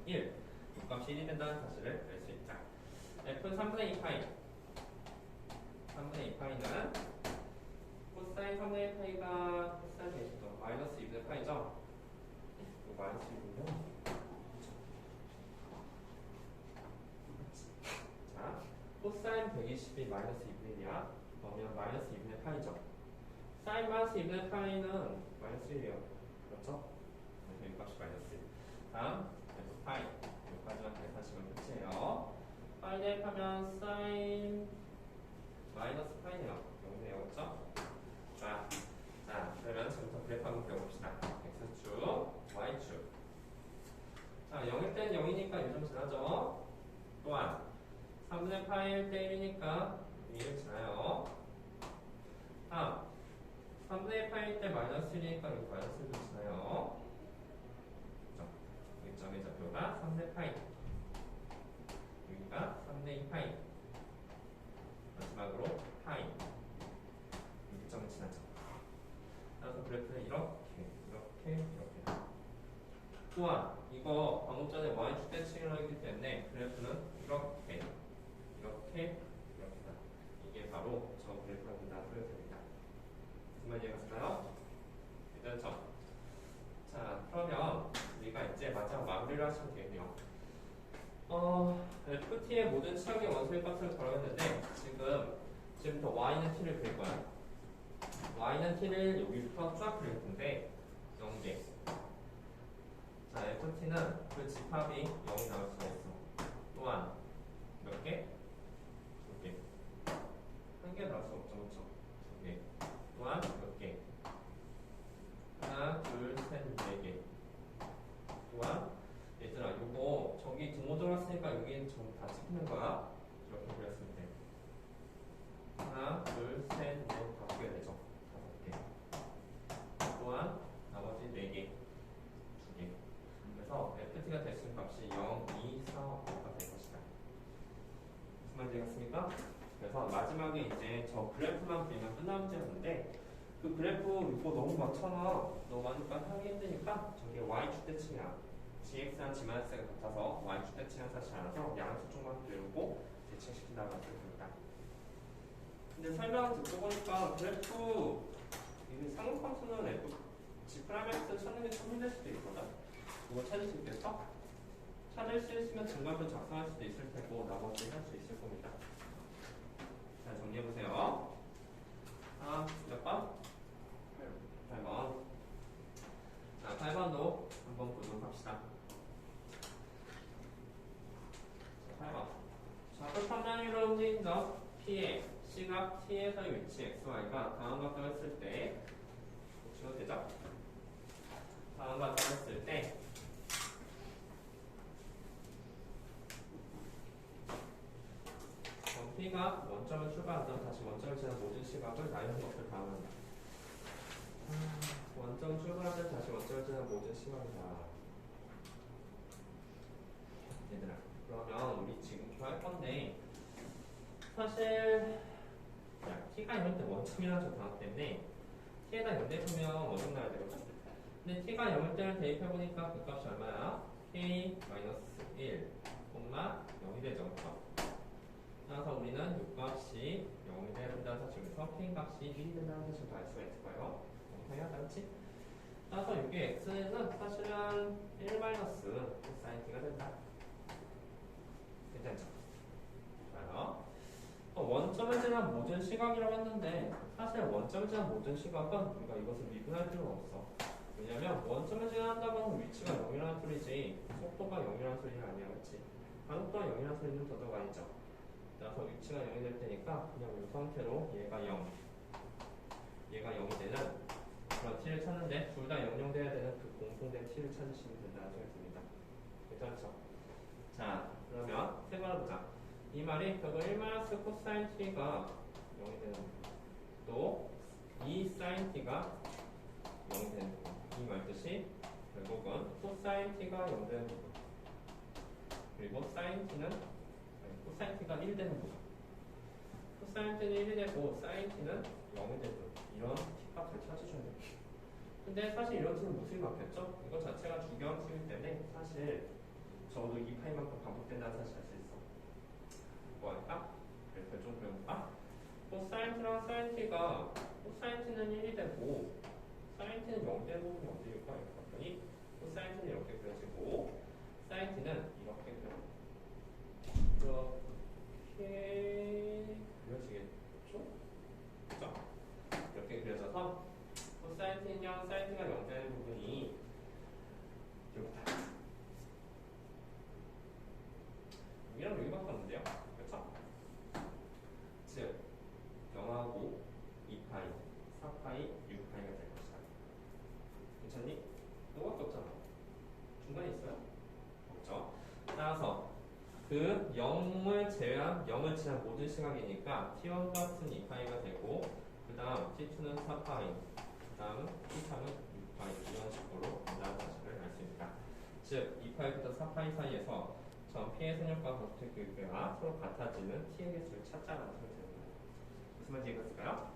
1. 이 값이 1이 된다는 사실을 알 수 있다. F 3분의 2 파이 3분의 2 파이는 코사인 3분의 1 파이가 코사인 대신도 마이너스 2분의 파이죠? 이거 마이너스 2분이요? 자, 코사인 120이 마이너스 2분의 1이야. 그러면 마이너스 2분의 파이죠. 사인 마이너스 2분의 파이는 마이너스 1이에요. 그렇죠? 이 값이 마이너스 1. 다음 F 파이 여기까지만 계산하시면 끝이에요. 파이 대입하면 사인 마이너스 파이네요. 0이네요. 그렇죠? 자, 그러면 지금부터 그래프 한번 그려봅시다. X축, Y축. 자, 0일 땐 0이니까 1점 지나죠. 또한 3분의 파이일 때 1이니까 2를 지나요. 다음 3분의 파이일 때 마이너스 1이니까 여기 마이너스 1도 지나요. 그렇죠? 여기 점의 좌표가 3분의 파이 여기가 3분의 2 파이 또한 이거 방금 전에 y축 대칭을 하기 때문에 그래프는 이렇게 이렇게다. 이게 바로 저 그래프가 된다는 소리가 됩니다. 무슨 말인지 갔을까요? 괜찮죠? 자, 그러면 우리가 이제 마지막 마무리를 하시면 되겠네요. FT의 모든 치역의 원소의 값을 걸어냈는데 지금부터 y는 t를 그릴 거야. y는 t를 여기부터 쫙 그릴 텐데 0개. 자, FT는 그 집합이 0이 나올 수가 있어. 또한 몇 개? 2개. 한 개 나올 수 없죠, 그렇죠? 2개. 또한 몇 개? 하나, 둘, 셋, 네 개. 또한 얘들아, 요거 저기 등호 들어왔으니까 여기는 전부 다 찍히는 거야. 이렇게 그렸으면 돼. 하나, 둘, 셋, 넷, 5개 되죠. 5개. 또한 나머지 4개. 2개. 그래서 FT가 될 수 있는 값이 0, 2, 4, 5가 될 것이다. 무슨 말인지 갔습니까? 그래서 마지막에 이제 저 그래프만 그리면 끝나는 문제였는데 그 그래프 이거 너무 많잖아. 너무 많으니까 하기 힘드니까 저게 y축 대칭이야. gx랑 g마이너스가 같아서 y축 대칭한 사실 알아서 양수 쪽만 그리고 대칭시킨다고 말씀드립니다. 근데 설명을 듣고 보니까 그래프 이 상수함수는 f g'x 찾는 게 좀 힘들 수도 있거든. 이거 찾을 수 있겠어? 찾을 수 있으면 증거표 작성할 수도 있을 테고 나머지 할 수 있을 겁니다. 자, 정리해보세요. 몇 번? 8번. 자, 8번도 한번 보도록 합시다. 자, 8번. 좌표 판단위로 움직인 점 P의 시각 T에서의 위치 XY가 다음과 같았을 때 보시면 되죠? 다음과 같았을 때 P가 원점을 출발한다면 다시 원점을 지난 모든 시각을 나열한 것을 다음한다. 원점 출발하면 다시 원점을 지난 모든 시각이다. 얘들아, 그러면 우리 지금 할 건데 사실 t가 0일 때 원점이라는 저 단어 때문에 t에다 0 대표면 원점 나와야 되거든. 근데 t가 0일 때를 대입해보니까 그 값이 얼마야? k-1, 0이 되죠. 따라서 우리는 이 값이 0이 돼야 된다는 사실에서 k 값이 1이 된다는 사실을 알 수가 있을 거예요. 동의해야 되지? 따라서 이게 x는 사실은 1 sin t가 된다. 괜찮죠? 좋아요. 원점을 지난 모든 시각이라고 했는데 사실 원점을 지난 모든 시각은 우리가 이것을 미분할 필요가 없어. 왜냐면 원점을 지난다고 하면 위치가 0이라는 소리지 속도가 0이라는 소리는 아니야, 그렇지? 가속도가 0이라는 소리는 더더욱 아니죠. 따라서 위치가 0이 될 테니까 그냥 이 상태로 얘가 0, 얘가 0이 되는 그런 t를 찾는데 둘 다 0, 0 돼야 되는 그 공통된 t를 찾으시면 된다는 생각이 듭니다. 괜찮죠? 자, 그러면 세 번을 보자. 이 말이 결국 1 cos t가 0이 되는 또 2 sin t가 0이 되는 이 말뜻이 결국은 cos t가 0 되는 부분 그리고 sin t는 cos t가 1 되는 부분 cos t는 1이 되고 sin t는 0이 되는 이런 t값을 찾으셔야 돼요. 근데 사실 이런 t는 무수히 많겠죠? 이거 자체가 주기함수이기 때문에 사실 적어도 2파이만큼 반복된다는 사실 알 수 있어. 뭐 할까? 그래서 좀 그려볼까? cos t랑 sin t가 cos t는 1이 되고 sin t는 0 되는 부분이 어디일까? 이렇게 봤더니 cos t는 이렇게 그려지고 sin t는 이렇게 그려지겠죠? 그죠? 이렇게 그려져서 cos t랑 sin t가 0 되는 부분이 여기다. 여기랑 여기밖에 없는데요? 그렇죠? 즉 0하고 2파이, 4파이, 6파이가 될 것이다. 괜찮니? 이거밖에 없잖아. 중간에 있어요? 없죠? 따라서 그 0을 제외한 0을 지난 모든 시각이니까 t1 값은 2파이가 되고 그 다음 t2는 4파이 그 다음 t3은 6파이 이런 식으로 된다는 사실을 알 수 있다. 즉 2파이부터 4파이 사이에서 전 P의 선역과 가속도의 교육배가 서로 같아지는 T의 개수를 찾자라는 소리 됩니다. 무슨 말인지 이해갔을까요?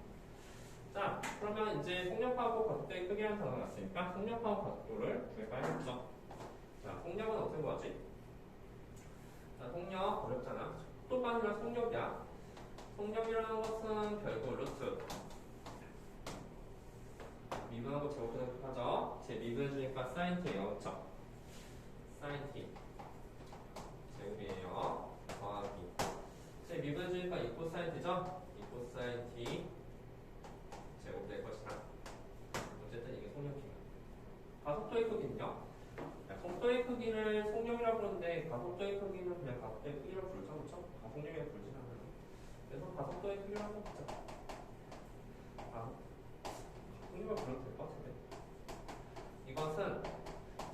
자, 그러면 이제 속력하고 가속도의 크기라는 단어가 났으니까 속력하고 가속도를 구해봐야겠죠. 자, 속력은 어떻게 구하지? 자, 속력 어렵잖아. 속도가 아니라 속력이야. 속력이라는 것은 결국 루트 미분하고 제곱해서 하죠. 제 미분해주니까 사인 t 외웠죠. 사인 t 제곱이에요. 더하기 제 미분해주니까 이 코사인 t죠. 이 코사인 t 제곱 될 것이다. 어쨌든 이게 속력이에요. 가속도의 크기는요? 속도의 크기를 속력이라고 부르는데 가속도의 크기는 그냥 가속도의 크기라고 부르죠. 그렇죠? 가속력이라고 부르진 않아요. 그래서 가속도의 크기라고 부르죠. 속력을 부르면 될 것 같은데. 이것은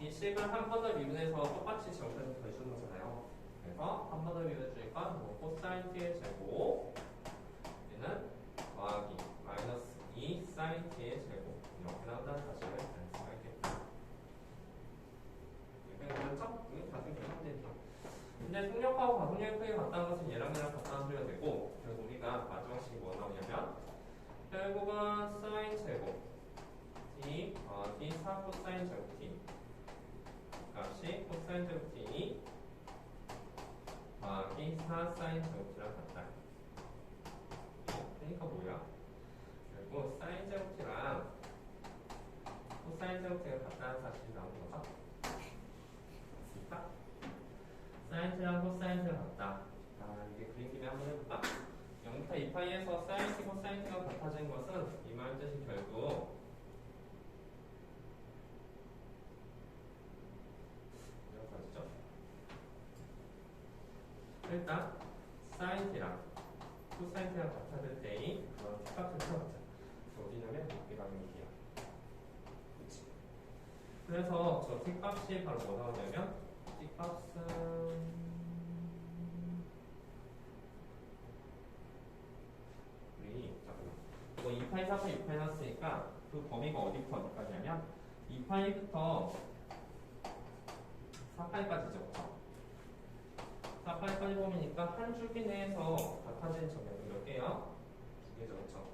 이 식을 한 번 더 미분해서 똑같이 제곱해서 더해주는 거잖아요. 그래서 한 번 더 미분해주니까 뭐 코사인 t의 제곱 얘는 더하기 마이너스 2 사인 t의 제곱 이렇게 나온다는 사실을 알 수가 있겠다. 그렇죠? 이게 같은 개념들이죠. 근데 속력하고 가속력의 크기가 같다는 것은 얘랑 같다는 소리가 되고, 그래서 우리가 마지막 식이 뭐 나오냐면 결국은 사인 제곱 t 더하기 4 코사인 제곱 t 값이 코사인 제곱 t 더하기 4 사인 제곱 t랑 같다. 그러니까 뭐야? 결국 사인 제곱 t랑 코사인 제곱 t가 같다는 사실이 나오는 거죠. 사인 t랑 코사인 t가 같다. 이게 그린 김에 한번 해볼까? 0부터 2파이에서 사인 t, 코사인 t가 같아진 것은 이 말 뜻이 결국 이런 가지죠. 일단 사인 t랑 코사인 t가 같아질 때의 그런 t값을 찾아보자. 어디냐면 여기랑 여기야. 그치? 그래서 저 t값이 바로 뭐 나오냐면 t값은 이거 2파이 4파이 6파이 났으니까 그 범위가 어디부터 어디까지냐면 2파이부터 4파이까지죠. 4파이까지 범위니까 한 주기 내에서 같아진 점이 몇 개요? 두 개죠. 그렇죠?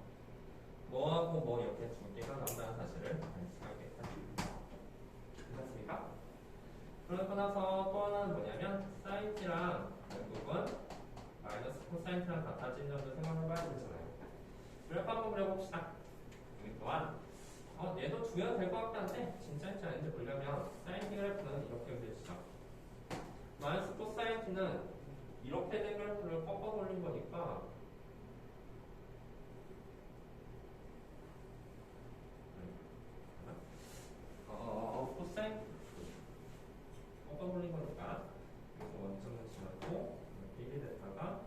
뭐하고 뭐 이렇게 두 개가 나온다는 사실을 알 수가 있겠다. 괜찮습니까? 그러고 나서 또 하나는 뭐냐면 사인 t랑 결국은 마이너스 코사인 t랑 같아진 점도 생각해봐야 되잖아요. 그래프 한번 그려봅시다. 여기 또한 얘도 두개가 될 것 같긴 한데 진짜인지 아닌지 보려면 사인 t 그래프는 이렇게 그려지죠. 마이너스 코사인 t는 이렇게 된 그래프를 꺾어 올린 거니까 코사인 꺾어 올린 거니까 그래서 원점을 지나고 이렇게 1이 됐다가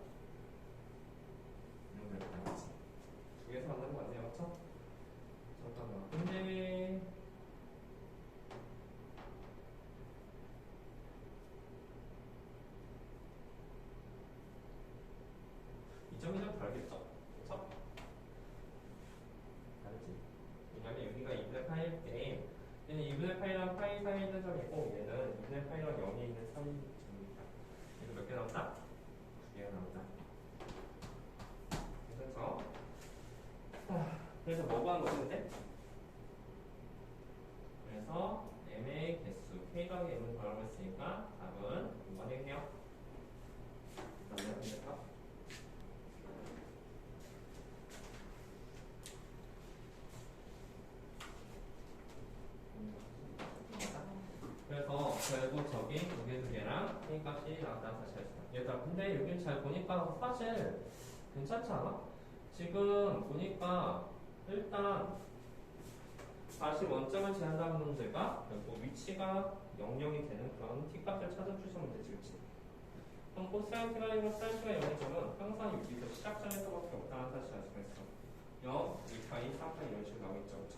이렇게 됐다가 두 개에서 만나는 거 같네요. 그렇죠? 잠깐만. 근데 이 점이 좀 다르겠죠? 그렇죠? 다르지. 왜냐면 여기가 2분의 파일 때 얘는 2분의 파이랑 파이 사이에 있는 점이고 얘는 2분의 파이랑 0에 있는 점입니다. 얘도 몇 개 나온다? 두 개가 나온다. 괜찮죠? 그래서 뭐 구한 거지 근데? 그래서 m의 개수 k 더하기 m을 구하라고 했으니까 답은 2번이겠네요. 맞나요? 근데요? 그래서 결국 저기 두 개랑 k 값이 나왔다는 사실이었어요. 얘들아 근데 여기 잘 보니까 사실 괜찮지 않아? 지금 보니까 일단 다시 원점을 제한다는 문제가 결국 위치가 0,0이 되는 그런 t값을 찾아주시면 되지. 그치? 그럼 코사인 t가 1이고 사인 t가 0의 점은 항상 여기서 시작점에서밖에 없다는 사실을 알 수가 있어. 0, 2파이, 4파이 이런 식으로 나오겠죠. 그쵸?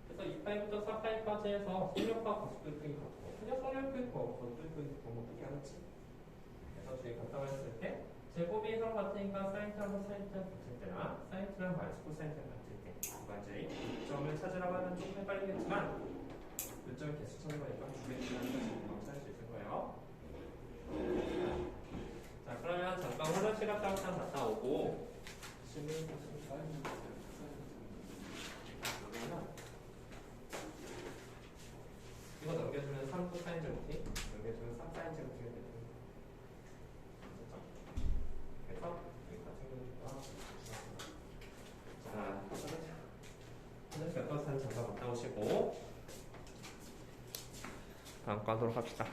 그래서 2파이부터 4파이까지 해서 속력과 가속도의 크기 같고 그냥 속력의 크기가 가속도의 크기 너무 크게 하겠지. 그래서 뒤에 갔다고 했을 때 제곱이 서로 같으니까 사인 t랑 코사인 t랑 같을 때나 사인 t랑 마이너스 코사인 t랑 같을 때 두 가지 점을 찾으라고 하면 조금 헷갈리겠지만 그 점을 개수 찾는 거니까 두 개 중에 한 찾을 수 있을 거예요. 자 그러면 잠깐 화장실 갔다 오고 이거 넘겨주면 3 코사인 제곱티, 여기에서는 3sin 제곱티가 되는 거예요. 그래서 여기까지 챙겨주고 자, 오늘 몇 번산 잠깐 갔다 오시고 다음 거 하도록 합시다.